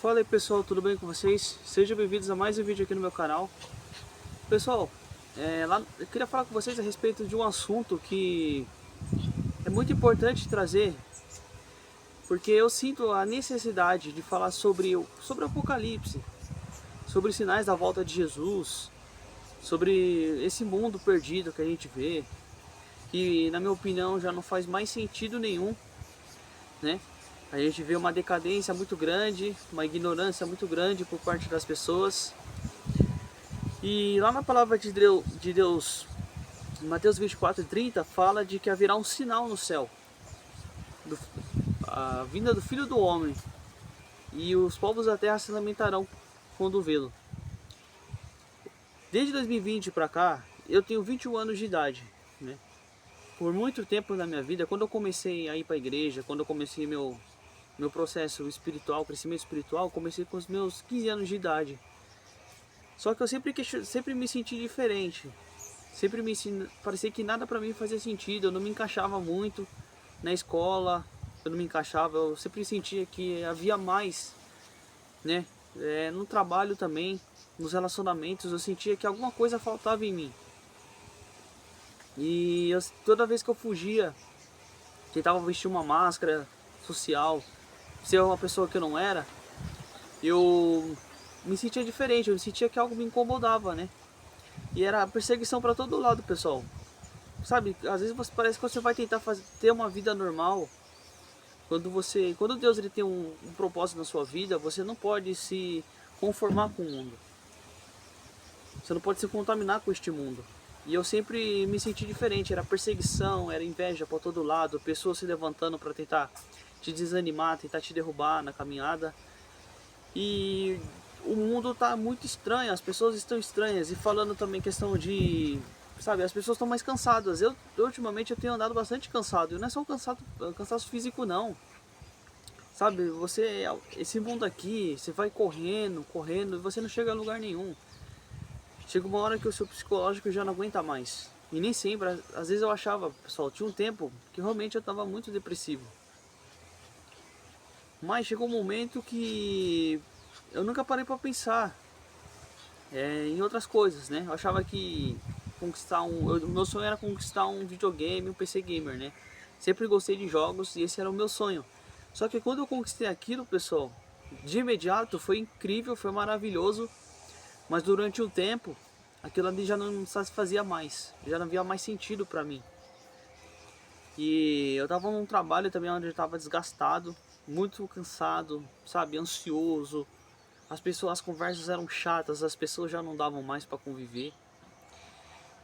Fala aí pessoal, tudo bem com vocês? Sejam bem-vindos a mais um vídeo aqui no meu canal. Pessoal, eu queria falar com vocês a respeito de um assunto que é muito importante trazer, porque eu sinto a necessidade de falar sobre o Apocalipse, sobre os sinais da volta de Jesus, sobre esse mundo perdido que a gente vê, que na minha opinião já não faz mais sentido nenhum, né? A gente vê uma decadência muito grande, uma ignorância muito grande por parte das pessoas. E lá na palavra de Deus, em Mateus 24:30, fala de que haverá um sinal no céu, do, a vinda do Filho do Homem, e os povos da terra se lamentarão quando vê-lo. Desde 2020 para cá, eu tenho 21 anos de idade, né? Por muito tempo na minha vida, quando eu comecei a ir para a igreja, quando eu comecei meu processo espiritual, crescimento espiritual, comecei com os meus 15 anos de idade. Só que eu sempre me senti diferente. Parecia que nada pra mim fazia sentido, eu não me encaixava muito na escola, eu não me encaixava, eu sempre sentia que havia mais, né? No trabalho também, nos relacionamentos, eu sentia que alguma coisa faltava em mim. E toda vez que eu fugia, tentava vestir uma máscara social, ser uma pessoa que eu não era, eu me sentia diferente, eu me sentia que algo me incomodava, né? E era perseguição pra todo lado, pessoal. Sabe, às vezes parece que você vai tentar ter uma vida normal. Quando Deus ele tem um propósito na sua vida, você não pode se conformar com o mundo. Você não pode se contaminar com este mundo. E eu sempre me senti diferente, era perseguição, era inveja por todo lado, pessoas se levantando para tentar te desanimar, tentar te derrubar na caminhada. E o mundo tá muito estranho, as pessoas estão estranhas. E falando também questão de, sabe, as pessoas estão mais cansadas. Ultimamente eu tenho andado bastante cansado. E não é só cansaço físico não. Sabe, esse mundo aqui, você vai correndo, correndo e você não chega a lugar nenhum. Chega uma hora que o seu psicológico já não aguenta mais. E nem sempre, às vezes eu achava, pessoal, tinha um tempo que realmente eu estava muito depressivo. Mas chegou um momento que eu nunca parei para pensar em outras coisas, né? Eu achava que meu sonho era conquistar um videogame, um PC gamer, né? Sempre gostei de jogos e esse era o meu sonho. Só que quando eu conquistei aquilo, pessoal, de imediato foi incrível, foi maravilhoso, mas durante um tempo aquilo ali já não satisfazia mais, já não havia mais sentido para mim. E eu tava num trabalho também onde eu tava desgastado, muito cansado, sabe, ansioso. As conversas eram chatas, as pessoas já não davam mais para conviver.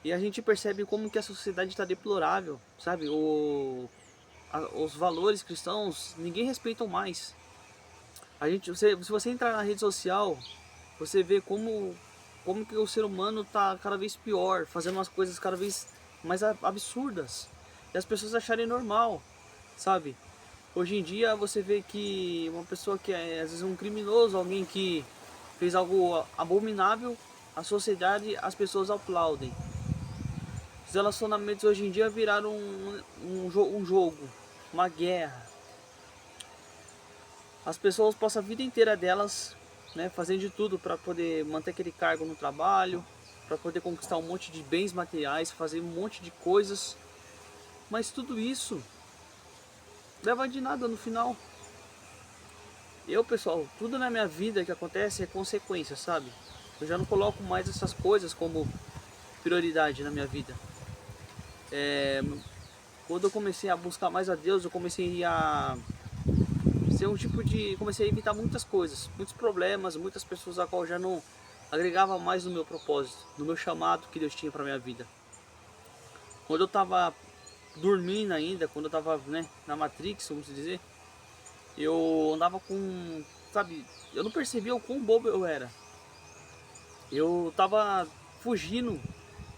E a gente percebe como que a sociedade está deplorável, sabe? Os valores cristãos, ninguém respeitam mais. Se você entrar na rede social, você vê como que o ser humano está cada vez pior, fazendo umas coisas cada vez mais absurdas. E as pessoas acharem normal, sabe? Hoje em dia você vê que uma pessoa que é às vezes um criminoso, alguém que fez algo abominável, a sociedade, as pessoas aplaudem. Os relacionamentos hoje em dia viraram um jogo, uma guerra. As pessoas passam a vida inteira delas, né, fazendo de tudo para poder manter aquele cargo no trabalho, para poder conquistar um monte de bens materiais, fazer um monte de coisas. Mas tudo isso leva de nada no final. Pessoal, tudo na minha vida que acontece é consequência, sabe? Eu já não coloco mais essas coisas como prioridade na minha vida. Quando eu comecei a buscar mais a Deus, eu comecei a ser comecei a evitar muitas coisas, muitos problemas, muitas pessoas a qual já não agregava mais no meu propósito, no meu chamado que Deus tinha para minha vida. Quando eu estava dormindo ainda, quando eu estava, né, na Matrix, vamos dizer, eu andava com, sabe, eu não percebia o quão bobo eu era. Eu tava fugindo,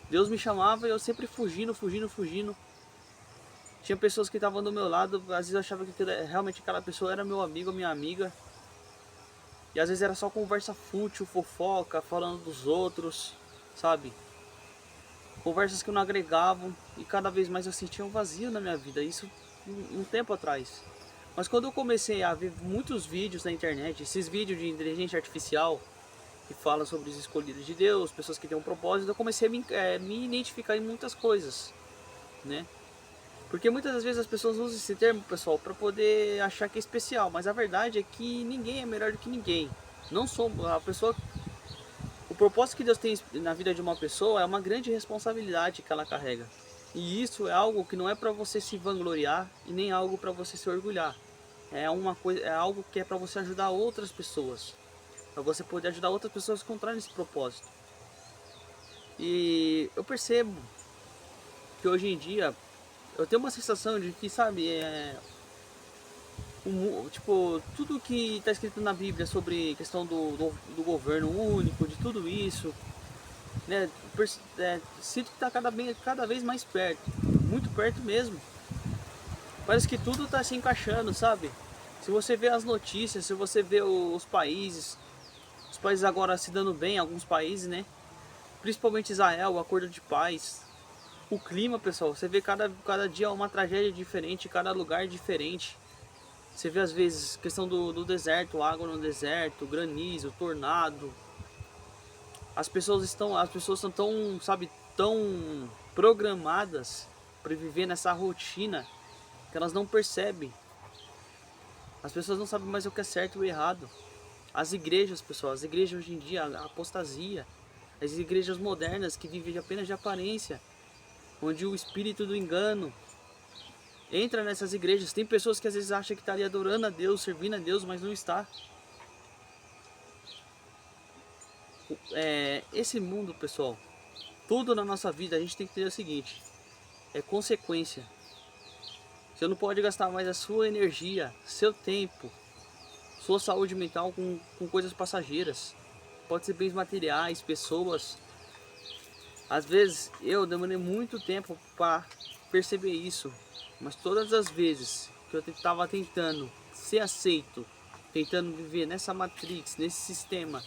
Deus me chamava e eu sempre fugindo. Tinha pessoas que estavam do meu lado, às vezes eu achava que realmente aquela pessoa era meu amigo, minha amiga. E às vezes era só conversa fútil, fofoca, falando dos outros, sabe? Conversas que não agregavam e cada vez mais eu sentia um vazio na minha vida, isso um tempo atrás. Mas quando eu comecei a ver muitos vídeos na internet, esses vídeos de inteligência artificial, que falam sobre os escolhidos de Deus, pessoas que têm um propósito, eu comecei a me identificar em muitas coisas, né? Porque muitas das vezes as pessoas usam esse termo, pessoal, para poder achar que é especial, mas a verdade é que ninguém é melhor do que ninguém. Não somos a pessoa. O propósito que Deus tem na vida de uma pessoa é uma grande responsabilidade que ela carrega. E isso é algo que não é para você se vangloriar e nem algo para você se orgulhar. É uma coisa, é algo que é para você ajudar outras pessoas, para você poder ajudar outras pessoas a encontrar esse propósito. E eu percebo que hoje em dia eu tenho uma sensação de que, sabe, tipo, tudo que está escrito na Bíblia sobre questão do governo único, de tudo isso, né, sinto que está cada vez mais perto, muito perto mesmo. Parece que tudo está se encaixando, sabe? Se você vê as notícias, se você vê os países agora se dando bem, alguns países, né? Principalmente Israel, o acordo de paz. O clima, pessoal, você vê cada dia uma tragédia diferente, cada lugar diferente. Você vê às vezes questão do deserto, água no deserto, granizo, tornado. As pessoas estão tão, sabe, tão programadas para viver nessa rotina que elas não percebem. As pessoas não sabem mais o que é certo e o errado. As igrejas, pessoal, as igrejas hoje em dia, a apostasia, as igrejas modernas que vivem apenas de aparência, onde o espírito do engano entra nessas igrejas. Tem pessoas que às vezes acham que está ali adorando a Deus, servindo a Deus, mas não está. Esse mundo, pessoal, tudo na nossa vida a gente tem que ter o seguinte: é consequência. Você não pode gastar mais a sua energia, seu tempo, sua saúde mental com coisas passageiras. Pode ser bens materiais, pessoas. Às vezes eu demorei muito tempo para perceber isso, mas todas as vezes que eu estava tentando ser aceito, tentando viver nessa matrix, nesse sistema,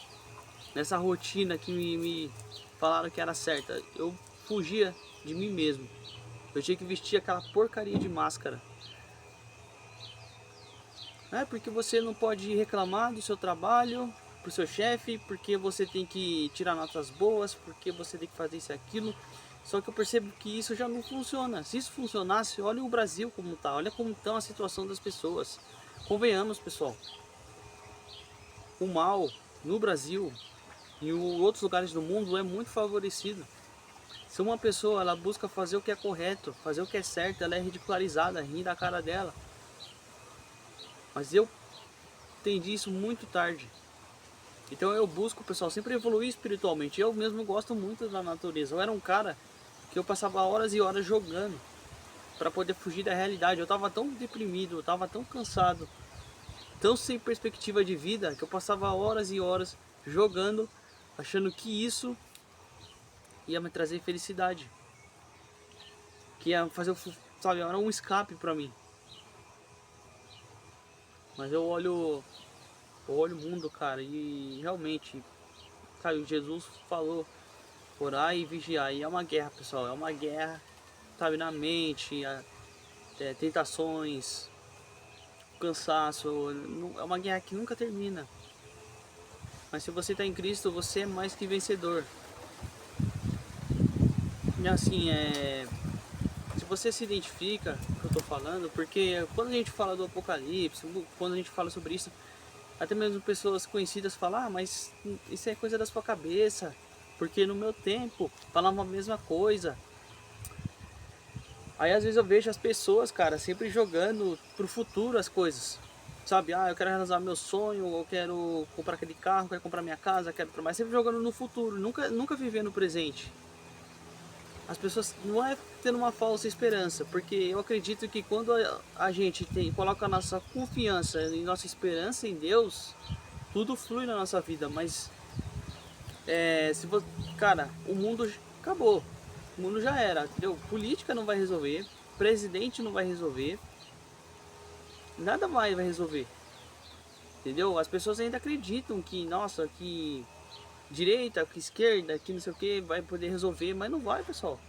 nessa rotina que me falaram que era certa, eu fugia de mim mesmo. Eu tinha que vestir aquela porcaria de máscara. Porque você não pode reclamar do seu trabalho pro seu chefe, porque você tem que tirar notas boas, porque você tem que fazer isso e aquilo. Só que eu percebo que isso já não funciona. Se isso funcionasse, olha o Brasil como tá, olha como está a situação das pessoas. Convenhamos, pessoal, o mal no Brasil e em outros lugares do mundo é muito favorecido. Se uma pessoa ela busca fazer o que é correto, fazer o que é certo, ela é ridicularizada, ri da cara dela. Mas eu entendi isso muito tarde. Então eu busco, pessoal, sempre evoluir espiritualmente. Eu mesmo gosto muito da natureza. Eu era um cara que eu passava horas e horas jogando para poder fugir da realidade. Eu estava tão deprimido, eu estava tão cansado, tão sem perspectiva de vida, que eu passava horas e horas jogando, achando que isso ia me trazer felicidade, que ia fazer, sabe, era um escape para mim. Mas eu olho o mundo, cara, e realmente, cara, Jesus falou: orar e vigiar. E é uma guerra, pessoal, é uma guerra, sabe, na mente, tentações, cansaço, é uma guerra que nunca termina. Mas se você está em Cristo, você é mais que vencedor. E assim, se você se identifica com o que eu estou falando, porque quando a gente fala do Apocalipse, quando a gente fala sobre isso, até mesmo pessoas conhecidas falam: mas isso é coisa da sua cabeça, porque no meu tempo falava a mesma coisa. Aí às vezes eu vejo as pessoas, cara, sempre jogando pro futuro as coisas. Sabe, eu quero realizar meu sonho, eu quero comprar aquele carro, quero comprar minha casa, quero trabalhar, sempre jogando no futuro, nunca vivendo no presente. As pessoas não é tendo uma falsa esperança, porque eu acredito que quando a gente coloca a nossa confiança e nossa esperança em Deus, tudo flui na nossa vida. Mas cara, o mundo acabou, o mundo já era, entendeu? Política não vai resolver, presidente não vai resolver, nada mais vai resolver, entendeu? As pessoas ainda acreditam que, nossa, que direita, que esquerda, que não sei o que vai poder resolver, mas não vai, pessoal.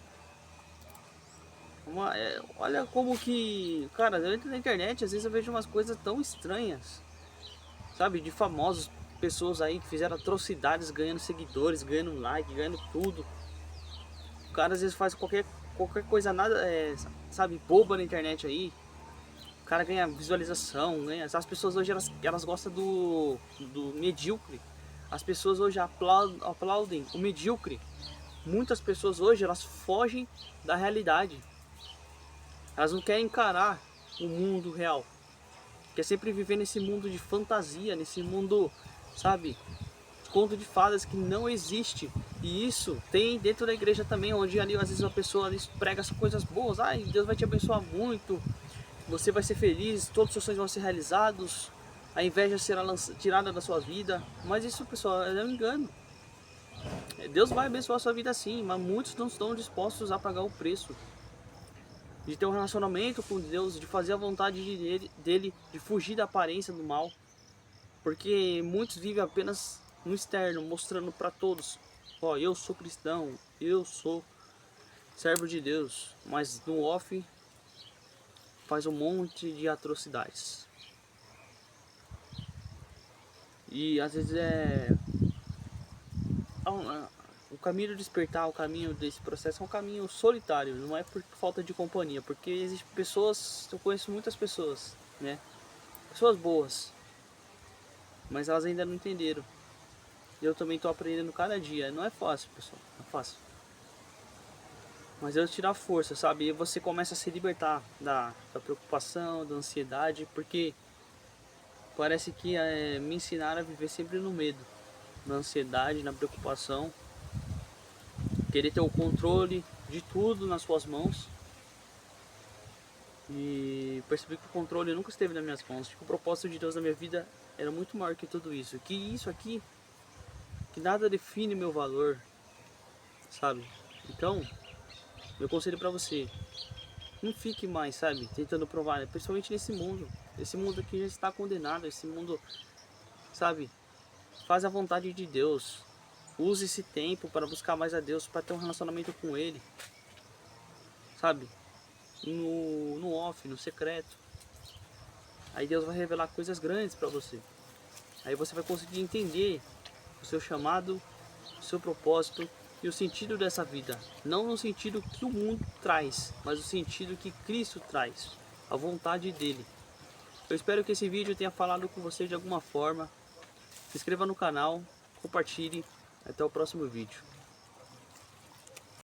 Olha como que, cara, eu entro na internet, às vezes eu vejo umas coisas tão estranhas, sabe, de famosos, pessoas aí que fizeram atrocidades, ganhando seguidores, ganhando like, ganhando tudo. O cara às vezes faz qualquer coisa nada, sabe, boba na internet aí. O cara ganha visualização, ganha. As pessoas hoje elas gostam do medíocre. As pessoas hoje aplaudem o medíocre. Muitas pessoas hoje elas fogem da realidade. Elas não querem encarar o mundo real. Quer sempre viver nesse mundo de fantasia, nesse mundo, sabe, de conto de fadas que não existe. E isso tem dentro da igreja também, onde ali às vezes a pessoa ali prega as coisas boas. Ai, Deus vai te abençoar muito, você vai ser feliz, todos os seus sonhos vão ser realizados, a inveja será tirada da sua vida. Mas isso, pessoal, é um engano. Deus vai abençoar a sua vida sim, mas muitos não estão dispostos a pagar o preço de ter um relacionamento com Deus, de fazer a vontade dele, de fugir da aparência do mal. Porque muitos vivem apenas no externo, mostrando para todos: ó, eu sou cristão, eu sou servo de Deus, mas no off faz um monte de atrocidades. E às vezes o caminho de despertar, o caminho desse processo é um caminho solitário, não é por falta de companhia, porque existem pessoas, eu conheço muitas pessoas, né? Pessoas boas, mas elas ainda não entenderam. Eu também estou aprendendo cada dia. Não é fácil, pessoal, não é fácil. Mas Deus te dá força, sabe? E você começa a se libertar da preocupação, da ansiedade, porque parece que me ensinaram a viver sempre no medo, na ansiedade, na preocupação, querer ter o controle de tudo nas suas mãos. E percebi que o controle nunca esteve nas minhas mãos. Tipo, o propósito de Deus na minha vida era muito maior que tudo isso. Que isso aqui, que nada define meu valor, sabe? Então, meu conselho pra você: não fique mais, sabe, tentando provar, principalmente nesse mundo. Esse mundo aqui já está condenado, esse mundo, sabe, faz a vontade de Deus. Use esse tempo para buscar mais a Deus, para ter um relacionamento com Ele, sabe, no off, no secreto. Aí Deus vai revelar coisas grandes para você. Aí você vai conseguir entender o seu chamado, o seu propósito e o sentido dessa vida. Não no sentido que o mundo traz, mas o sentido que Cristo traz, a vontade dele. Eu espero que esse vídeo tenha falado com você de alguma forma. Se inscreva no canal, compartilhe. Até o próximo vídeo.